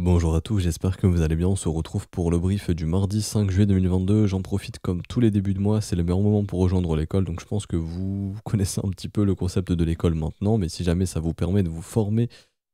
Bonjour à tous, j'espère que vous allez bien. On se retrouve pour le brief du mardi 5 juillet 2022. J'en profite comme tous les débuts de mois, c'est le meilleur moment pour rejoindre l'école. Donc je pense que vous connaissez un petit peu le concept de l'école maintenant, mais si jamais ça vous permet de vous former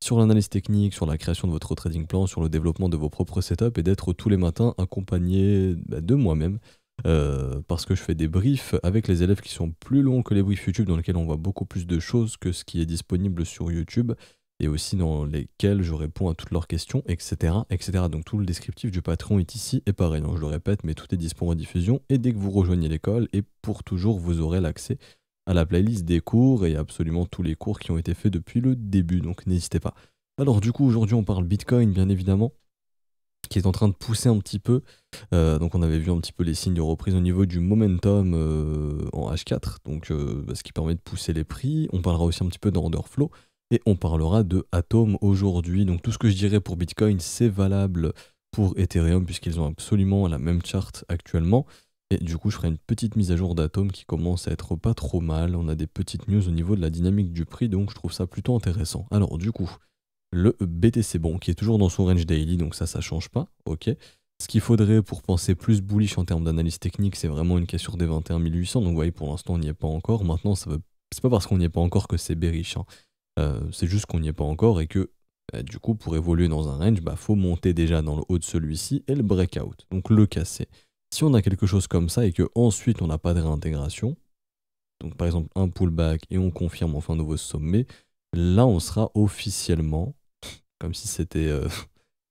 sur l'analyse technique, sur la création de votre trading plan, sur le développement de vos propres setups et d'être tous les matins accompagné de moi-même. Parce que je fais des briefs avec les élèves qui sont plus longs que les briefs YouTube dans lesquels on voit beaucoup plus de choses que ce qui est disponible sur YouTube et aussi dans lesquels je réponds à toutes leurs questions, etc., etc. Donc tout le descriptif du Patreon est ici, et pareil, hein, je le répète, mais tout est dispo en diffusion, et dès que vous rejoignez l'école, et pour toujours, vous aurez l'accès à la playlist des cours, et absolument tous les cours qui ont été faits depuis le début, donc n'hésitez pas. Alors du coup, aujourd'hui, on parle Bitcoin, bien évidemment, qui est en train de pousser un petit peu. Donc on avait vu un petit peu les signes de reprise au niveau du momentum en H4, donc ce qui permet de pousser les prix. On parlera aussi un petit peu d'order flow. Et on parlera de Atom aujourd'hui. Donc tout ce que je dirais pour Bitcoin, c'est valable pour Ethereum, puisqu'ils ont absolument la même charte actuellement. Et du coup, je ferai une petite mise à jour d'Atom qui commence à être pas trop mal. On a des petites news au niveau de la dynamique du prix, donc je trouve ça plutôt intéressant. Alors du coup, le BTC bon, qui est toujours dans son range daily, donc ça change pas, ok. Ce qu'il faudrait pour penser plus bullish en termes d'analyse technique, c'est vraiment une cassure des 21 800. Donc vous voyez, pour l'instant, on n'y est pas encore. Maintenant, c'est pas parce qu'on n'y est pas encore que c'est bearish, hein. C'est juste qu'on n'y est pas encore et que du coup pour évoluer dans un range, faut monter déjà dans le haut de celui-ci et le breakout, donc le casser. Si on a quelque chose comme ça et que ensuite on n'a pas de réintégration, donc par exemple un pullback et on confirme enfin un nouveau sommet, là on sera officiellement, comme si c'était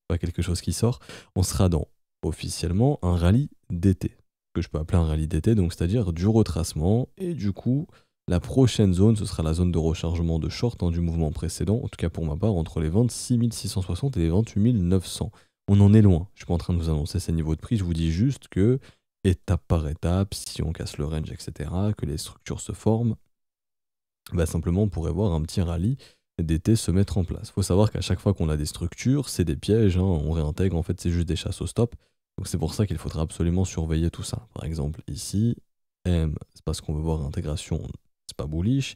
pas quelque chose qui sort, on sera dans officiellement un rallye d'été, que je peux appeler un rallye d'été, donc c'est-à-dire du retracement, et du coup la prochaine zone, ce sera la zone de rechargement de short du mouvement précédent, en tout cas pour ma part, entre les 26 660 et les 28 900. On en est loin, je suis pas en train de vous annoncer ces niveaux de prix, je vous dis juste que, étape par étape, si on casse le range, etc., que les structures se forment, simplement on pourrait voir un petit rallye d'été se mettre en place. Il faut savoir qu'à chaque fois qu'on a des structures, c'est des pièges, hein, on réintègre, en fait c'est juste des chasses au stop, donc c'est pour ça qu'il faudra absolument surveiller tout ça. Par exemple ici, M, c'est parce qu'on veut voir réintégration, c'est pas bullish.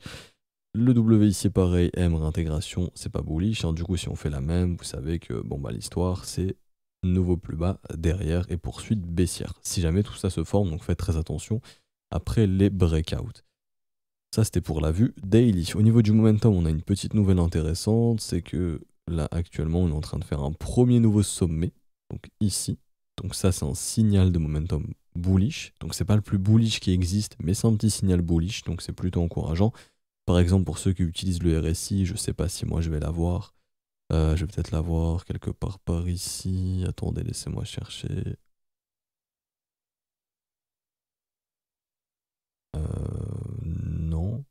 Le W ici pareil, M réintégration, c'est pas bullish, hein. Du coup si on fait la même, vous savez que l'histoire c'est nouveau plus bas derrière et poursuite baissière. Si jamais tout ça se forme, donc faites très attention après les breakouts. Ça c'était pour la vue daily. Au niveau du momentum, on a une petite nouvelle intéressante, c'est que là actuellement on est en train de faire un premier nouveau sommet, donc ici. Donc ça c'est un signal de momentum bullish, donc c'est pas le plus bullish qui existe, mais c'est un petit signal bullish, donc c'est plutôt encourageant. Par exemple, pour ceux qui utilisent le RSI, je sais pas si moi je vais l'avoir. Je vais peut-être l'avoir quelque part par ici. Attendez, laissez-moi chercher. Non.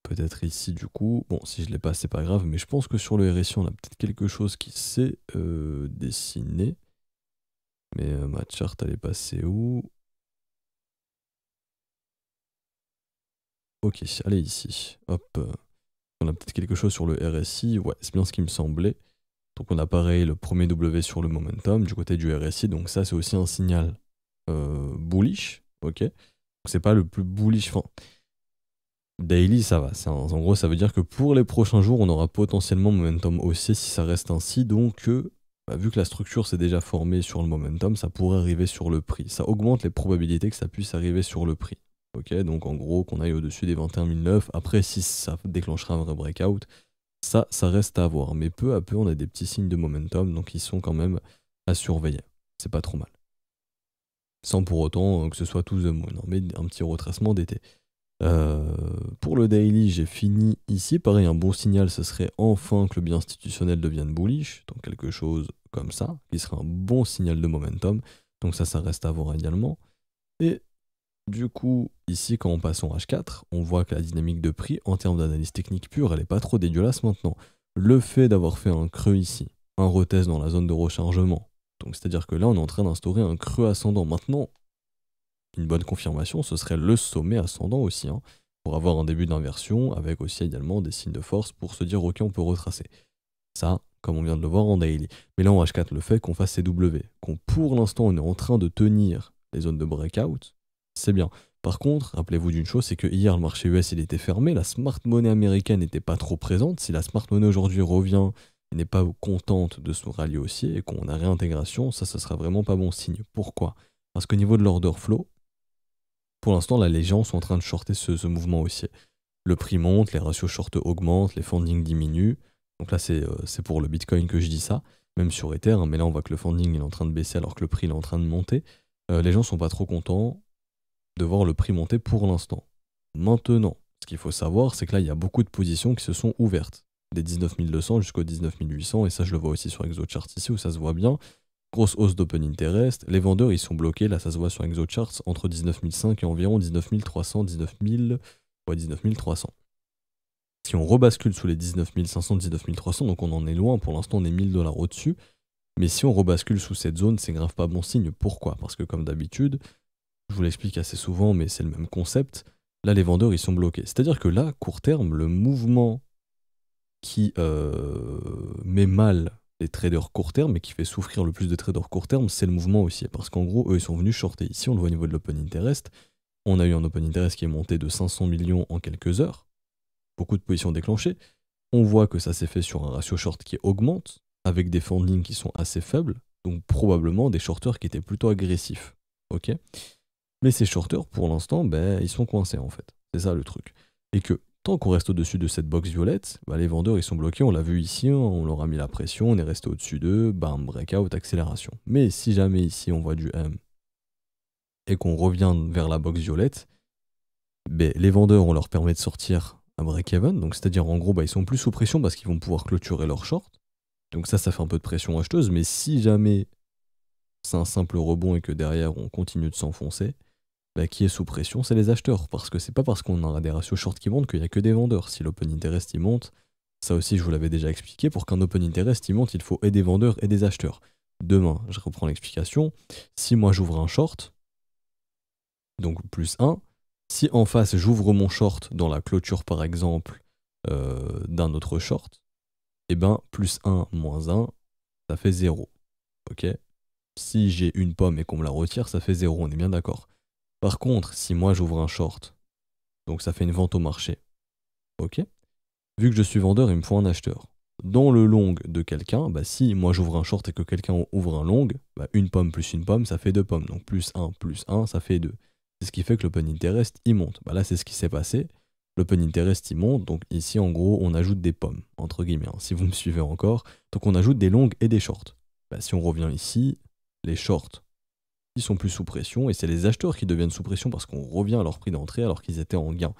Peut-être ici du coup. Bon, si je l'ai pas, c'est pas grave. Mais je pense que sur le RSI, on a peut-être quelque chose qui s'est dessiné. Mais ma charte, elle est passée où? Ok, allez ici. Hop. On a peut-être quelque chose sur le RSI. Ouais, c'est bien ce qui me semblait. Donc on a pareil le premier W sur le momentum du côté du RSI, donc ça c'est aussi un signal bullish, ok. Donc c'est pas le plus bullish, enfin, daily ça va, en gros ça veut dire que pour les prochains jours on aura potentiellement momentum haussier si ça reste ainsi, donc vu que la structure s'est déjà formée sur le momentum, ça pourrait arriver sur le prix, ça augmente les probabilités que ça puisse arriver sur le prix, ok. Donc en gros qu'on aille au-dessus des 21 009, après si ça déclenchera un vrai breakout, ça reste à voir, mais peu à peu on a des petits signes de momentum, donc ils sont quand même à surveiller. C'est pas trop mal. Sans pour autant que ce soit tout the moon, hein, mais un petit retracement d'été. Pour le daily, j'ai fini ici. Pareil, un bon signal, ce serait enfin que le biais institutionnel devienne bullish, donc quelque chose comme ça, qui serait un bon signal de momentum. Donc ça reste à voir également. Et du coup, ici, quand on passe en H4, on voit que la dynamique de prix, en termes d'analyse technique pure, elle n'est pas trop dégueulasse maintenant. Le fait d'avoir fait un creux ici, un retest dans la zone de rechargement, donc c'est-à-dire que là, on est en train d'instaurer un creux ascendant. Maintenant, une bonne confirmation, ce serait le sommet ascendant aussi, hein, pour avoir un début d'inversion, avec aussi également des signes de force pour se dire, ok, on peut retracer. Ça, comme on vient de le voir en daily. Mais là, en H4, le fait qu'on fasse ces W, qu'on pour l'instant, on est en train de tenir les zones de breakout, c'est bien. Par contre, rappelez-vous d'une chose, c'est que hier, le marché US, il était fermé, la smart money américaine n'était pas trop présente. Si la smart money aujourd'hui revient et n'est pas contente de se rallier haussier et qu'on a réintégration, ça sera vraiment pas bon signe. Pourquoi? Parce qu'au niveau de l'order flow, pour l'instant, là, les gens sont en train de shorter ce mouvement haussier. Le prix monte, les ratios short augmentent, les funding diminuent. Donc là, c'est pour le Bitcoin que je dis ça, même sur Ether, hein, mais là, on voit que le funding il est en train de baisser alors que le prix il est en train de monter. Les gens sont pas trop contents de voir le prix monter pour l'instant. Maintenant, ce qu'il faut savoir, c'est que là, il y a beaucoup de positions qui se sont ouvertes. Des 19 200 jusqu'aux 19 800, et ça, je le vois aussi sur ExoCharts ici, où ça se voit bien. Grosse hausse d'open interest. Les vendeurs, ils sont bloqués, là, ça se voit sur ExoCharts, entre 19 500 et environ 19 300, 19 000, ouais, 19 300. Si on rebascule sous les 19 500, 19 300, donc on en est loin, pour l'instant, on est 1000 $ au-dessus. Mais si on rebascule sous cette zone, c'est grave pas bon signe. Pourquoi? Parce que comme d'habitude, je vous l'explique assez souvent, mais c'est le même concept. Là, les vendeurs, ils sont bloqués. C'est-à-dire que là, court terme, le mouvement qui met mal les traders court terme et qui fait souffrir le plus de traders court terme, c'est le mouvement haussier. Parce qu'en gros, eux, ils sont venus shorter. Ici, on le voit au niveau de l'open interest. On a eu un open interest qui est monté de 500 millions en quelques heures. Beaucoup de positions déclenchées. On voit que ça s'est fait sur un ratio short qui augmente, avec des fundings qui sont assez faibles. Donc probablement des shorters qui étaient plutôt agressifs. Ok? Mais ces shorters, pour l'instant, ben, ils sont coincés en fait. C'est ça le truc. Et que tant qu'on reste au-dessus de cette box violette, ben, les vendeurs ils sont bloqués. On l'a vu ici, hein, on leur a mis la pression, on est resté au-dessus d'eux, bam, breakout, accélération. Mais si jamais ici on voit du M et qu'on revient vers la box violette, ben, les vendeurs on leur permet de sortir un break-even. Donc c'est-à-dire en gros, ben, ils sont plus sous pression parce qu'ils vont pouvoir clôturer leur short. Donc ça fait un peu de pression acheteuse. Mais si jamais c'est un simple rebond et que derrière on continue de s'enfoncer, bah, qui est sous pression, c'est les acheteurs. Parce que c'est pas parce qu'on a des ratios short qui montent qu'il n'y a que des vendeurs. Si l'open interest il monte, ça aussi je vous l'avais déjà expliqué, pour qu'un open interest il monte, il faut et des vendeurs et des acheteurs. Demain, je reprends l'explication. Si moi j'ouvre un short, donc plus 1, si en face j'ouvre mon short dans la clôture par exemple d'un autre short, et ben plus 1 moins 1, ça fait 0. Ok? Si j'ai une pomme et qu'on me la retire, ça fait 0, on est bien d'accord. Par contre, si moi j'ouvre un short, donc ça fait une vente au marché, ok? Vu que je suis vendeur, il me faut un acheteur. Dans le long de quelqu'un, bah si moi j'ouvre un short et que quelqu'un ouvre un long, bah une pomme plus une pomme, ça fait 2 pommes. Donc plus 1, ça fait 2. C'est ce qui fait que l'open interest, il monte. Bah là, c'est ce qui s'est passé. L'open interest, il monte. Donc ici, en gros, on ajoute des pommes, entre guillemets, hein, si vous me suivez encore. Donc on ajoute des longues et des shorts. Bah, si on revient ici, les shorts, ils sont plus sous pression. Et c'est les acheteurs qui deviennent sous pression parce qu'on revient à leur prix d'entrée alors qu'ils étaient en gain.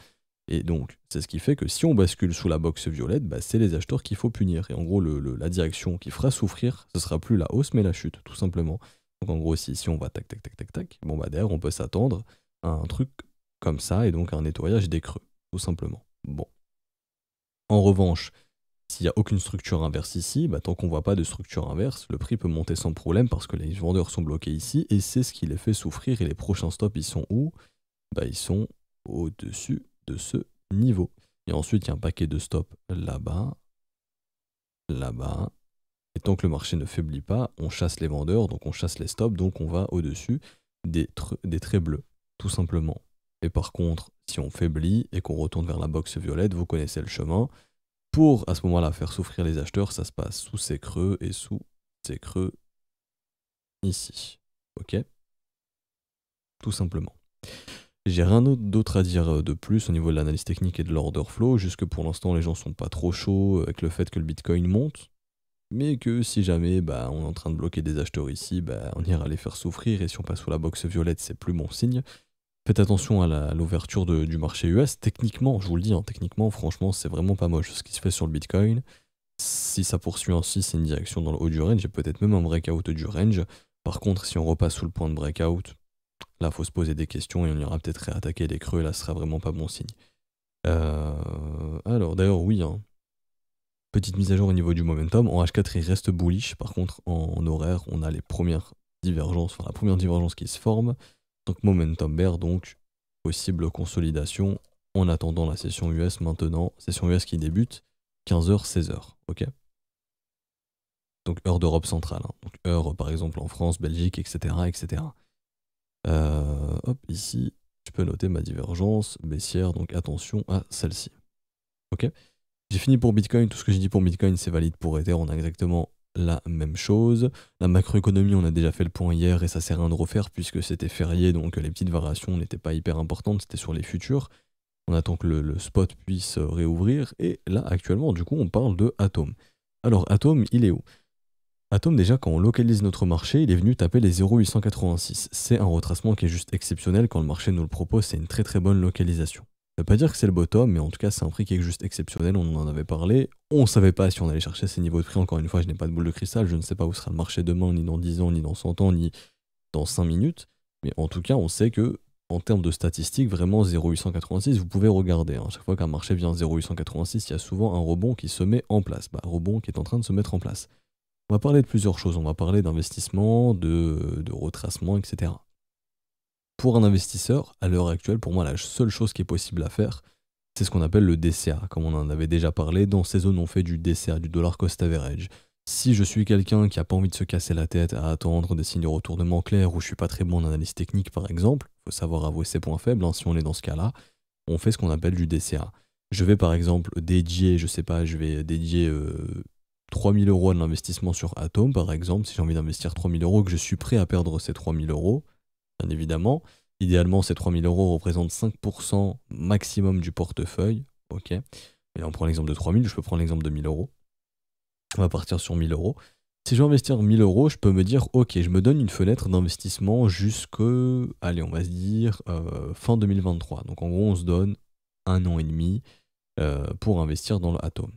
Et donc, c'est ce qui fait que si on bascule sous la box violette, bah, c'est les acheteurs qu'il faut punir. Et en gros, la direction qui fera souffrir, ce sera plus la hausse, mais la chute, tout simplement. Donc en gros, si on va tac, tac, tac, tac, tac, bon bah derrière, on peut s'attendre à un truc comme ça, et donc un nettoyage des creux, tout simplement. Bon. En revanche, s'il n'y a aucune structure inverse ici, bah, tant qu'on ne voit pas de structure inverse, le prix peut monter sans problème parce que les vendeurs sont bloqués ici, et c'est ce qui les fait souffrir. Et les prochains stops, ils sont où? Bah, ils sont au-dessus de ce niveau. Et ensuite, il y a un paquet de stops là-bas, là-bas. Et tant que le marché ne faiblit pas, on chasse les vendeurs, donc on chasse les stops, donc on va au-dessus des traits bleus, tout simplement. Et par contre, si on faiblit et qu'on retourne vers la box violette, vous connaissez le chemin. Pour, à ce moment-là, faire souffrir les acheteurs, ça se passe sous ces creux et sous ces creux ici. Ok? Tout simplement. J'ai rien d'autre à dire de plus au niveau de l'analyse technique et de l'order flow, juste que pour l'instant les gens sont pas trop chauds avec le fait que le Bitcoin monte, mais que si jamais bah, on est en train de bloquer des acheteurs ici, bah, on ira les faire souffrir, et si on passe sous la box violette, c'est plus bon signe. Faites attention à l'ouverture du marché US. Techniquement, je vous le dis, hein, techniquement, franchement, c'est vraiment pas moche ce qui se fait sur le Bitcoin. Si ça poursuit ainsi, c'est une direction dans le haut du range, et peut-être même un breakout du range. Par contre, si on repasse sous le point de breakout, là, faut se poser des questions et on ira peut-être réattaquer les creux, et là, ce sera vraiment pas bon signe. Alors, d'ailleurs, oui, hein. Petite mise à jour au niveau du momentum. En H4, il reste bullish. Par contre, en horaire, on a les premières divergences, enfin la première divergence qui se forme. Donc, momentum bear, donc possible consolidation en attendant la session US maintenant. Session US qui débute 15h, 16h. Ok? Donc, heure d'Europe centrale. Hein. Donc, heure, par exemple, en France, Belgique, etc. etc. Hop, ici, je peux noter ma divergence baissière, donc attention à celle-ci. Ok? J'ai fini pour Bitcoin, tout ce que j'ai dit pour Bitcoin, c'est valide pour Ether, on a exactement la même chose. La macroéconomie, on a déjà fait le point hier et ça sert à rien de refaire puisque c'était férié, donc les petites variations n'étaient pas hyper importantes, c'était sur les futurs. On attend que le spot puisse réouvrir. Et là, actuellement, du coup, on parle de Atom. Alors, Atom, il est où? Atom, déjà, quand on localise notre marché, il est venu taper les 0,886. C'est un retracement qui est juste exceptionnel. Quand le marché nous le propose, c'est une très très bonne localisation. Ça veut pas dire que c'est le bottom, mais en tout cas, c'est un prix qui est juste exceptionnel. On en avait parlé. On ne savait pas si on allait chercher ces niveaux de prix. Encore une fois, je n'ai pas de boule de cristal. Je ne sais pas où sera le marché demain, ni dans 10 ans, ni dans 100 ans, ni dans 5 minutes. Mais en tout cas, on sait que en termes de statistiques, vraiment 0,886, vous pouvez regarder. Hein. Chaque fois qu'un marché vient à 0,886, il y a souvent un rebond qui se met en place. Rebond qui est en train de se mettre en place. On va parler de plusieurs choses. On va parler d'investissement, de retracement, etc. Pour un investisseur, à l'heure actuelle, pour moi, la seule chose qui est possible à faire, c'est ce qu'on appelle le DCA. Comme on en avait déjà parlé, dans ces zones, on fait du DCA, du dollar cost average. Si je suis quelqu'un qui n'a pas envie de se casser la tête à attendre des signes de retournement clairs ou je suis pas très bon en analyse technique, par exemple, il faut savoir avouer ses points faibles, hein, si on est dans ce cas-là, on fait ce qu'on appelle du DCA. Je vais par exemple dédier, je sais pas, je vais dédier 3000 euros à de l'investissement sur Atom, par exemple, si j'ai envie d'investir 3000 euros, que je suis prêt à perdre ces 3000 euros, bien évidemment. Idéalement, ces 3000 euros représentent 5% maximum du portefeuille. Ok. Et là, on prend l'exemple de 3000, je peux prendre l'exemple de 1000 euros. On va partir sur 1000 euros. Si je veux investir 1000 euros, je peux me dire, ok, je me donne une fenêtre d'investissement jusque, allez, on va se dire fin 2023. Donc en gros, on se donne 1 an et demi pour investir dans l'Atom.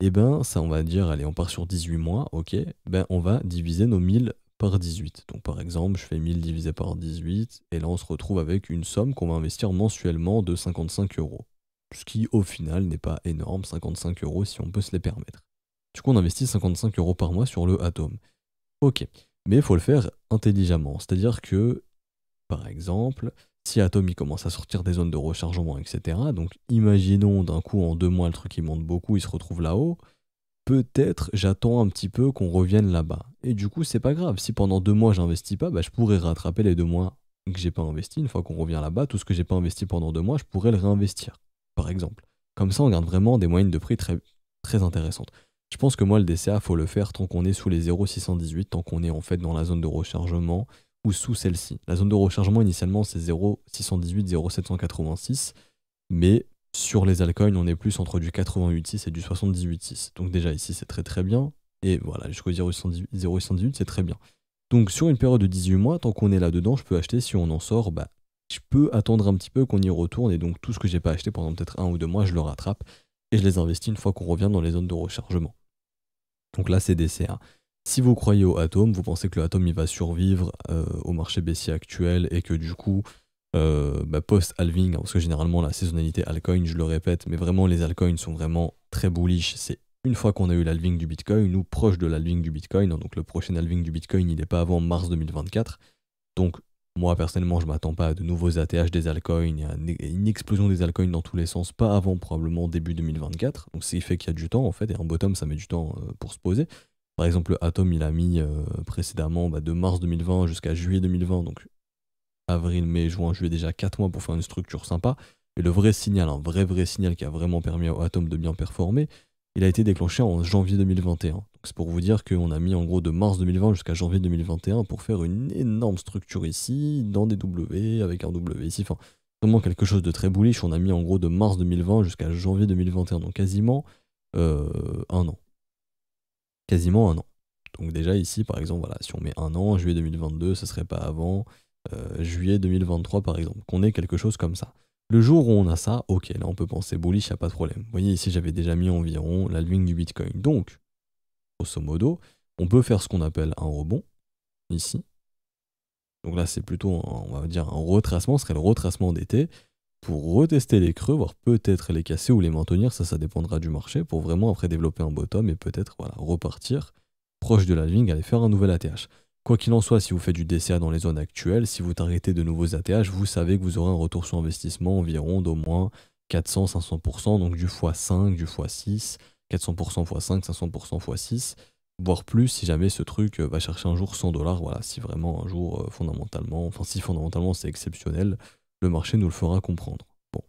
Et ben, ça, on va dire, allez, on part sur 18 mois, ok, ben, on va diviser nos 1000 par 18. Donc par exemple, je fais 1000 divisé par 18, et là, on se retrouve avec une somme qu'on va investir mensuellement de 55 euros. Ce qui, au final, n'est pas énorme, 55 euros si on peut se les permettre. Du coup, on investit 55 euros par mois sur le Atom. Ok, mais il faut le faire intelligemment. C'est-à-dire que, par exemple, si Atom il commence à sortir des zones de rechargement, etc., donc imaginons d'un coup en 2 mois le truc il monte beaucoup, il se retrouve là-haut, peut-être j'attends un petit peu qu'on revienne là-bas. Et du coup, c'est pas grave. Si pendant 2 mois j'investis pas, je pourrais rattraper les 2 mois que j'ai pas investi. Une fois qu'on revient là-bas, tout ce que j'ai pas investi pendant 2 mois, je pourrais le réinvestir, par exemple. Comme ça, on garde vraiment des moyennes de prix très, très intéressantes. Je pense que moi, le DCA, faut le faire tant qu'on est sous les 0,618, tant qu'on est en fait dans la zone de rechargement ou sous celle-ci. La zone de rechargement, initialement, c'est 0,618, 0,786, mais sur les altcoins, on est plus entre du 88,6 et du 78,6. Donc déjà ici, c'est très très bien. Et voilà, jusqu'au 0,118, c'est très bien. Donc sur une période de 18 mois, tant qu'on est là-dedans, je peux acheter. Si on en sort, je peux attendre un petit peu qu'on y retourne. Et donc tout ce que j'ai pas acheté pendant peut-être 1 ou 2 mois, je le rattrape. Et je les investis une fois qu'on revient dans les zones de rechargement. Donc là, c'est DCA. Si vous croyez au Atom, vous pensez que le Atom il va survivre au marché baissier actuel et que du coup, post-halving, parce que généralement la saisonnalité altcoin, je le répète, mais vraiment les altcoins sont vraiment très bullish. C'est une fois qu'on a eu l'halving du Bitcoin ou proche de l'halving du Bitcoin, hein, donc le prochain halving du Bitcoin, il n'est pas avant mars 2024. Donc moi personnellement, je ne m'attends pas à de nouveaux ATH des altcoins, à une explosion des altcoins dans tous les sens, pas avant probablement début 2024. Donc c'est fait qu'il y a du temps en fait, et un bottom ça met du temps pour se poser. Par exemple, le Atom il a mis précédemment de mars 2020 jusqu'à juillet 2020, donc avril, mai, juin, juillet, déjà 4 mois pour faire une structure sympa. Et le vrai signal, un vrai signal qui a vraiment permis au Atom de bien performer, il a été déclenché en janvier 2021. Donc c'est pour vous dire qu'on a mis en gros de mars 2020 jusqu'à janvier 2021 pour faire une énorme structure ici, dans des W, avec un W ici, enfin vraiment quelque chose de très bullish. On a mis en gros de mars 2020 jusqu'à janvier 2021, donc quasiment 1 an. Quasiment 1 an. Donc déjà ici par exemple, voilà, si on met 1 an, juillet 2022, ce serait pas avant juillet 2023 par exemple, qu'on ait quelque chose comme ça. Le jour où on a ça, ok, là on peut penser bullish, il n'y a pas de problème. Vous voyez ici j'avais déjà mis environ l'halving du Bitcoin. Donc, grosso modo, on peut faire ce qu'on appelle un rebond, ici. Donc là c'est plutôt, on va dire, un retracement, ce serait le retracement d'été, pour retester les creux, voire peut-être les casser ou les maintenir, ça dépendra du marché, pour vraiment après développer un bottom et peut-être voilà, repartir proche de l'halving, aller faire un nouvel ATH. Quoi qu'il en soit, si vous faites du DCA dans les zones actuelles, si vous targetez de nouveaux ATH, vous savez que vous aurez un retour sur investissement environ d'au moins 400-500%, donc du x5, du x6, 400% x5, 500% x6, voire plus si jamais ce truc va chercher un jour 100 $, voilà, si vraiment un jour fondamentalement, enfin si fondamentalement c'est exceptionnel, le marché nous le fera comprendre. Bon,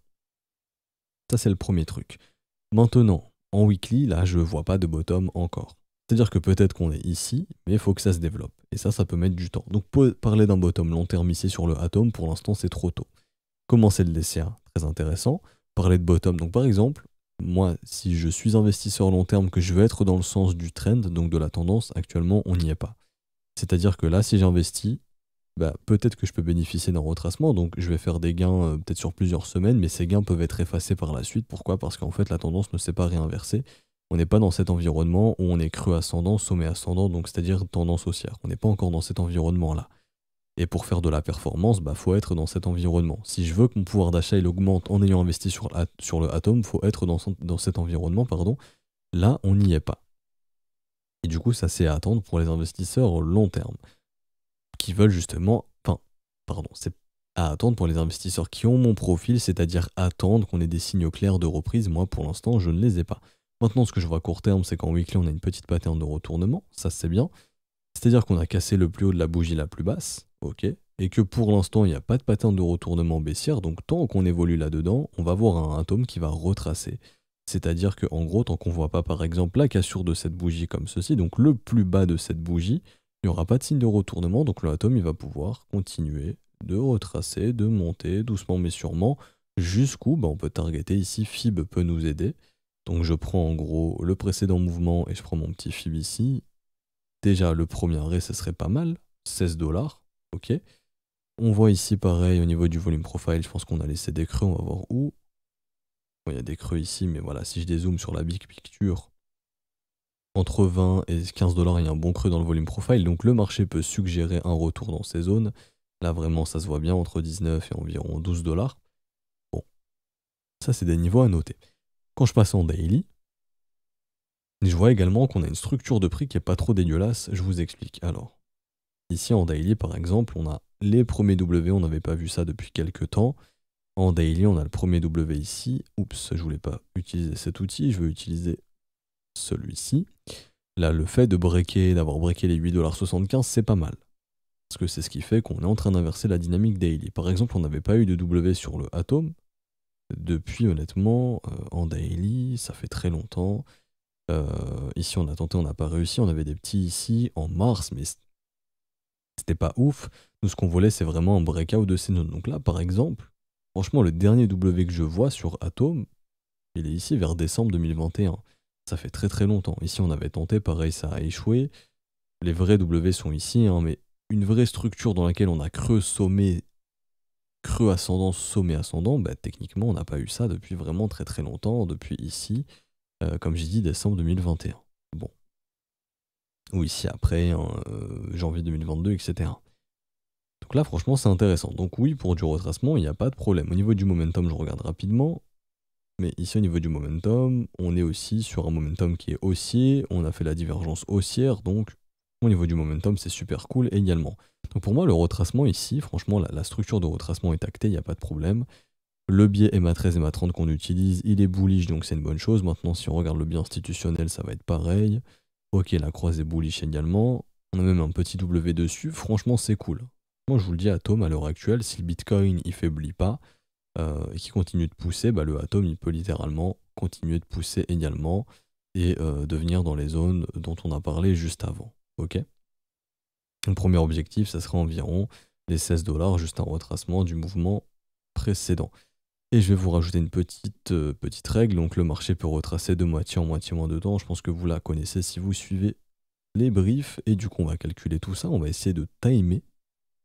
ça c'est le premier truc. Maintenant, En weekly, là, je vois pas de bottom encore. C'est-à-dire que peut-être qu'on est ici, mais il faut que ça se développe. Et ça peut mettre du temps. Donc parler d'un bottom long terme ici sur le Atom, pour l'instant, c'est trop tôt. Commencer le DCA, très intéressant. Parler de bottom, donc par exemple, moi, si je suis investisseur long terme, que je veux être dans le sens du trend, donc de la tendance, actuellement, on n'y est pas. C'est-à-dire que là, si j'investis, bah, peut-être que je peux bénéficier d'un retracement, donc je vais faire des gains peut-être sur plusieurs semaines, mais ces gains peuvent être effacés par la suite. Pourquoi? Parce qu'en fait, la tendance ne s'est pas réinversée. On n'est pas dans cet environnement où on est creux ascendant, sommet ascendant, donc c'est-à-dire tendance haussière. On n'est pas encore dans cet environnement-là. Et pour faire de la performance, bah, faut être dans cet environnement. Si je veux que mon pouvoir d'achat il augmente en ayant investi sur le Atom, faut être dans cet environnement, pardon. Là, on n'y est pas. Et du coup, ça c'est à attendre pour les investisseurs long terme, qui veulent justement, enfin, pardon, c'est à attendre pour les investisseurs qui ont mon profil, c'est-à-dire attendre qu'on ait des signaux clairs de reprise. Moi, pour l'instant, je ne les ai pas. Maintenant, ce que je vois à court terme, c'est qu'en weekly, on a une petite pattern de retournement, ça c'est bien. C'est-à-dire qu'on a cassé le plus haut de la bougie la plus basse, ok, et que pour l'instant, il n'y a pas de pattern de retournement baissière, donc tant qu'on évolue là-dedans, on va voir un atome qui va retracer. C'est-à-dire qu'en gros, tant qu'on ne voit pas par exemple la cassure de cette bougie comme ceci, donc le plus bas de cette bougie, il n'y aura pas de signe de retournement, donc le atome il va pouvoir continuer de retracer, de monter doucement mais sûrement, jusqu'où on peut targeter ici, FIB peut nous aider. Donc je prends en gros le précédent mouvement et je prends mon petit FIB ici. Déjà, le premier arrêt, ce serait pas mal. 16 $. Ok. On voit ici, pareil, au niveau du volume profile, je pense qu'on a laissé des creux. On va voir où. Bon, il y a des creux ici, mais voilà, si je dézoome sur la big picture, entre 20 et 15 $, il y a un bon creux dans le volume profile. Donc le marché peut suggérer un retour dans ces zones. Là, vraiment, ça se voit bien entre 19 et environ 12 $. Bon, ça, c'est des niveaux à noter. Quand je passe en daily, je vois également qu'on a une structure de prix qui est pas trop dégueulasse. Je vous explique. Alors, ici en daily par exemple, on a les premiers W, on n'avait pas vu ça depuis quelques temps. En daily, on a le premier W ici. Oups, je voulais pas utiliser cet outil, je veux utiliser celui-ci. Là, le fait de d'avoir breaké les 8,75 $, c'est pas mal. Parce que c'est ce qui fait qu'on est en train d'inverser la dynamique daily. Par exemple, on n'avait pas eu de W sur le Atom. Depuis, honnêtement, en daily, ça fait très longtemps. Ici, on a tenté, on n'a pas réussi. On avait des petits ici en mars, mais c'était pas ouf. Nous, ce qu'on voulait, c'est vraiment un breakout de ces zones. Donc là, par exemple, franchement, le dernier W que je vois sur Atom, il est ici vers décembre 2021. Ça fait très très longtemps. Ici, on avait tenté, pareil, ça a échoué. Les vrais W sont ici, hein, mais une vraie structure dans laquelle on a creux, sommet, creux ascendant, sommet ascendant, bah, techniquement, on n'a pas eu ça depuis vraiment très très longtemps, depuis ici, comme j'ai dit, décembre 2021. Bon. Ou ici après, hein, janvier 2022, etc. Donc là, franchement, c'est intéressant. Donc oui, pour du retracement, il n'y a pas de problème. Au niveau du momentum, je regarde rapidement. Mais ici, au niveau du momentum, on est aussi sur un momentum qui est haussier. On a fait la divergence haussière. Donc, au niveau du momentum, c'est super cool également. Donc pour moi, le retracement ici, franchement, la structure de retracement est actée, il n'y a pas de problème. Le biais MA13 et MA30 qu'on utilise, il est bullish, donc c'est une bonne chose. Maintenant, si on regarde le biais institutionnel, ça va être pareil. Ok, la croisée bullish également. On a même un petit W dessus. Franchement, c'est cool. Moi, je vous le dis, Atom, à l'heure actuelle, si le Bitcoin il faiblit pas et qu'il continue de pousser, bah, le Atom il peut littéralement continuer de pousser également et de venir dans les zones dont on a parlé juste avant. Ok. Le premier objectif, ça sera environ les 16 $, juste un retracement du mouvement précédent. Et je vais vous rajouter une petite règle. Donc le marché peut retracer de moitié en moitié moins de temps. Je pense que vous la connaissez si vous suivez les briefs. Et du coup, on va calculer tout ça. On va essayer de timer.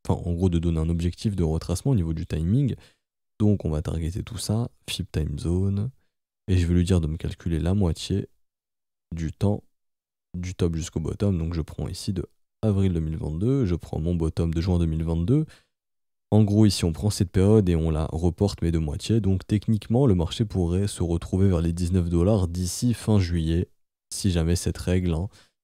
Enfin, en gros, de donner un objectif de retracement au niveau du timing. Donc, on va targeter tout ça. FIB time zone. Et je vais lui dire de me calculer la moitié du temps du top jusqu'au bottom. Donc, je prends ici de avril 2022. Je prends mon bottom de juin 2022. En gros, ici, on prend cette période et on la reporte, mais de moitié. Donc, techniquement, le marché pourrait se retrouver vers les 19 $ d'ici fin juillet, si jamais cette règle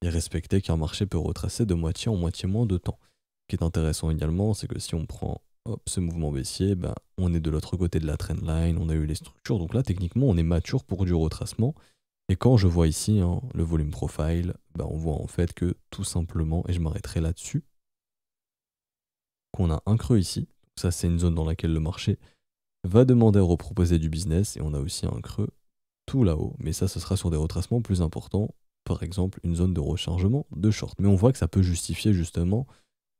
est respectée, qu'un marché peut retracer de moitié en moitié moins de temps. Ce qui est intéressant également, c'est que si on prend ce mouvement baissier, on est de l'autre côté de la trendline, on a eu les structures. Donc là, techniquement, on est mature pour du retracement. Et quand je vois ici le volume profile, on voit en fait que tout simplement, et je m'arrêterai là-dessus, qu'on a un creux ici. Ça, c'est une zone dans laquelle le marché va demander à reproposer du business. Et on a aussi un creux tout là-haut, mais ça, ce sera sur des retracements plus importants, par exemple une zone de rechargement de short. Mais on voit que ça peut justifier justement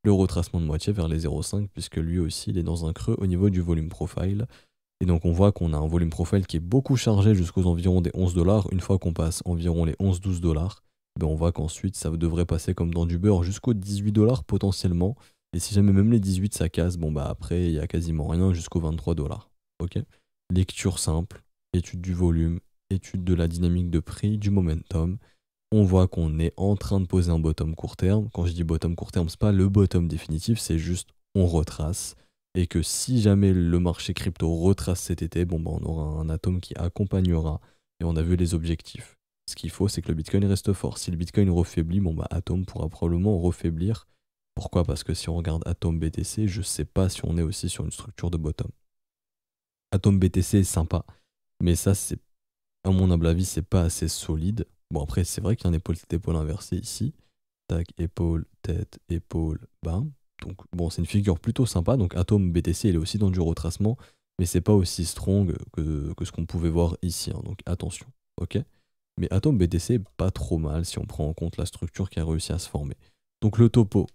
le retracement de moitié vers les 0,5 puisque lui aussi il est dans un creux au niveau du volume profile. Et donc on voit qu'on a un volume profile qui est beaucoup chargé jusqu'aux environs des 11 $. Une fois qu'on passe environ les 11-12 $, ben on voit qu'ensuite ça devrait passer comme dans du beurre jusqu'aux 18 $ potentiellement. Et si jamais même les 18 ça casse, bon bah après il y a quasiment rien jusqu'aux 23 $. Ok. Lecture simple, étude du volume, étude de la dynamique de prix, du momentum. On voit qu'on est en train de poser un bottom court terme. Quand je dis bottom court terme, c'est pas le bottom définitif, c'est juste on retrace. Et que si jamais le marché crypto retrace cet été, bon bah on aura un atome qui accompagnera. Et on a vu les objectifs. Ce qu'il faut, c'est que le Bitcoin reste fort. Si le Bitcoin refaiblit, bon bah Atom pourra probablement refaiblir. Pourquoi? Parce que si on regarde Atom BTC, je sais pas si on est aussi sur une structure de bottom. Atom BTC est sympa, mais ça, c'est, à mon humble avis, c'est pas assez solide. Bon, après, c'est vrai qu'il y a un épaule-tête-épaule inversé ici. Tac, épaule, tête, épaule, bam. Donc, bon, c'est une figure plutôt sympa. Donc, Atom BTC, il est aussi dans du retracement, mais c'est pas aussi strong que ce qu'on pouvait voir ici. Hein. Donc, attention, ok? Mais Atom BTC est pas trop mal si on prend en compte la structure qui a réussi à se former. Donc, le topo,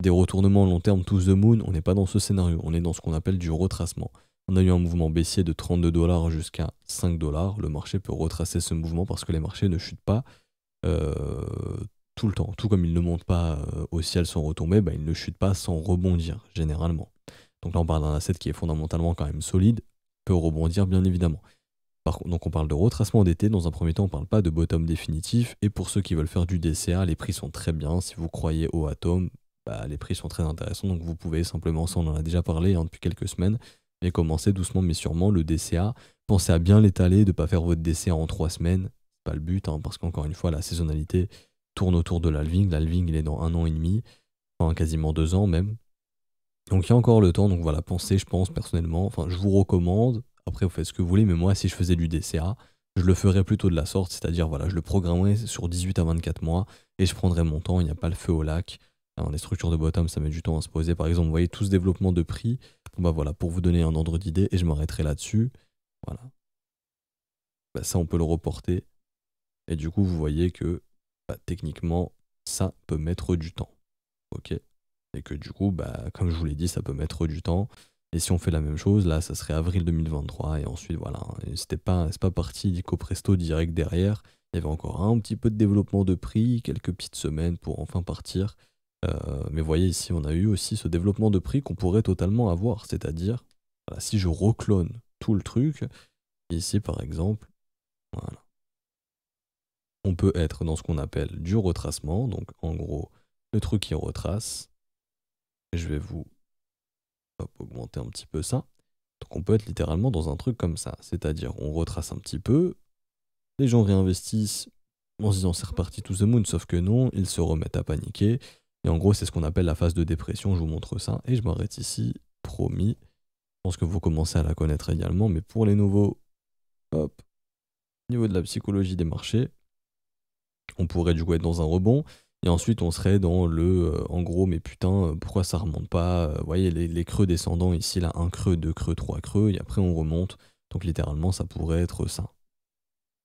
des retournements long terme to the moon, on n'est pas dans ce scénario. On est dans ce qu'on appelle du retracement. On a eu un mouvement baissier de 32 $ jusqu'à 5 $. Le marché peut retracer ce mouvement parce que les marchés ne chutent pas tout le temps. Tout comme ils ne montent pas au ciel sans retomber, bah, ils ne chutent pas sans rebondir, généralement. Donc là, on parle d'un asset qui est fondamentalement quand même solide, peut rebondir bien évidemment. Par contre, donc on parle de retracement d'été. Dans un premier temps, on ne parle pas de bottom définitif. Et pour ceux qui veulent faire du DCA, les prix sont très bien. Si vous croyez au Atom, bah, les prix sont très intéressants. Donc vous pouvez simplement, ça on en a déjà parlé hein, depuis quelques semaines, et commencer doucement mais sûrement le DCA. Pensez à bien l'étaler, de ne pas faire votre DCA en 3 semaines. C'est pas le but, hein, parce qu'encore une fois, la saisonnalité tourne autour de l'halving. L'halving, il est dans 1 an et demi, enfin quasiment 2 ans même. Donc il y a encore le temps, donc voilà, pensez, je pense personnellement, enfin je vous recommande, après vous faites ce que vous voulez, mais moi si je faisais du DCA, je le ferais plutôt de la sorte, c'est-à-dire voilà, je le programmerais sur 18 à 24 mois, et je prendrais mon temps, il n'y a pas le feu au lac. Alors, les structures de bottom, ça met du temps à se poser, par exemple, vous voyez tout ce développement de prix, bon, bah voilà, pour vous donner un ordre d'idée, et je m'arrêterai là-dessus, voilà. Bah, ça on peut le reporter, et du coup vous voyez que bah, techniquement, ça peut mettre du temps, ok? Et que du coup, bah, comme je vous l'ai dit, ça peut mettre du temps. Et si on fait la même chose, là, ça serait avril 2023. Et ensuite, voilà. Et c'est pas parti dico presto direct derrière. Il y avait encore un petit peu de développement de prix, quelques petites semaines pour enfin partir. Mais vous voyez ici, on a eu aussi ce développement de prix qu'on pourrait totalement avoir. C'est-à-dire, voilà, si je reclone tout le truc, ici par exemple, voilà. On peut être dans ce qu'on appelle du retracement. Donc en gros, le truc qui retrace. Je vais vous augmenter un petit peu ça. Donc on peut être littéralement dans un truc comme ça. C'est-à-dire on retrace un petit peu, les gens réinvestissent en se disant c'est reparti to the moon, sauf que non, ils se remettent à paniquer. Et en gros c'est ce qu'on appelle la phase de dépression, je vous montre ça. Et je m'arrête ici, promis. Je pense que vous commencez à la connaître également, mais pour les nouveaux, hop, au niveau de la psychologie des marchés, on pourrait du coup être dans un rebond. Et ensuite, on serait dans le en gros, mais putain, pourquoi ça remonte pas? Vous voyez, les creux descendants ici, là, un creux, deux creux, trois creux, et après on remonte. Donc littéralement, ça pourrait être ça.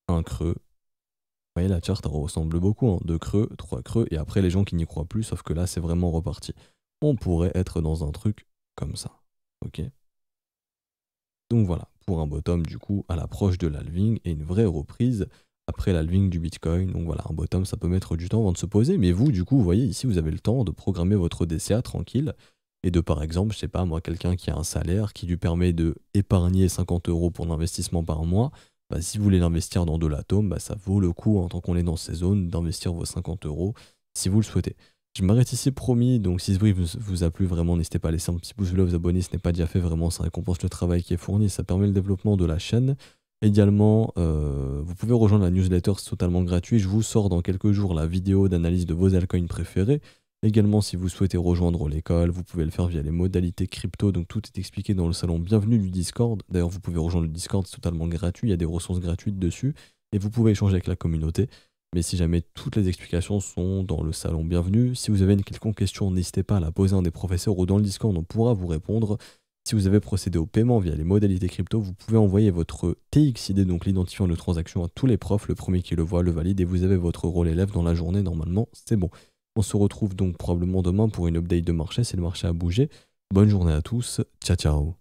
Un creux. Vous voyez, la charte elle ressemble beaucoup, hein. Deux creux, trois creux, et après les gens qui n'y croient plus, sauf que là, c'est vraiment reparti. On pourrait être dans un truc comme ça. Ok? Donc voilà, pour un bottom, du coup, à l'approche de l'halving et une vraie reprise après l'halving du Bitcoin. Donc voilà, un bottom, ça peut mettre du temps avant de se poser. Mais vous, du coup, vous voyez ici, vous avez le temps de programmer votre DCA tranquille. Et de, par exemple, je sais pas, moi, quelqu'un qui a un salaire qui lui permet de épargner 50 € pour l'investissement par mois. Bah, si vous voulez l'investir dans de l'atome, bah, ça vaut le coup, en tant qu'on est dans ces zones, d'investir vos 50 € si vous le souhaitez. Je m'arrête ici, promis. Donc, si ce brief vous a plu, vraiment, n'hésitez pas à laisser un petit pouce bleu, vous abonner si ce n'est pas déjà fait. Vraiment, ça récompense le travail qui est fourni. Ça permet le développement de la chaîne. Également, vous pouvez rejoindre la newsletter, c'est totalement gratuit. Je vous sors dans quelques jours la vidéo d'analyse de vos altcoins préférés. Également, si vous souhaitez rejoindre l'école, vous pouvez le faire via les modalités crypto. Donc, tout est expliqué dans le salon Bienvenue du Discord. D'ailleurs, vous pouvez rejoindre le Discord, c'est totalement gratuit. Il y a des ressources gratuites dessus. Et vous pouvez échanger avec la communauté. Mais si jamais toutes les explications sont dans le salon Bienvenue, si vous avez une quelconque question, n'hésitez pas à la poser à un des professeurs ou dans le Discord, on pourra vous répondre. Si vous avez procédé au paiement via les modalités crypto, vous pouvez envoyer votre TXID, donc l'identifiant de transaction, à tous les profs. Le premier qui le voit le valide et vous avez votre rôle élève dans la journée. Normalement, c'est bon. On se retrouve donc probablement demain pour une update de marché si le marché a bougé. Bonne journée à tous. Ciao, ciao.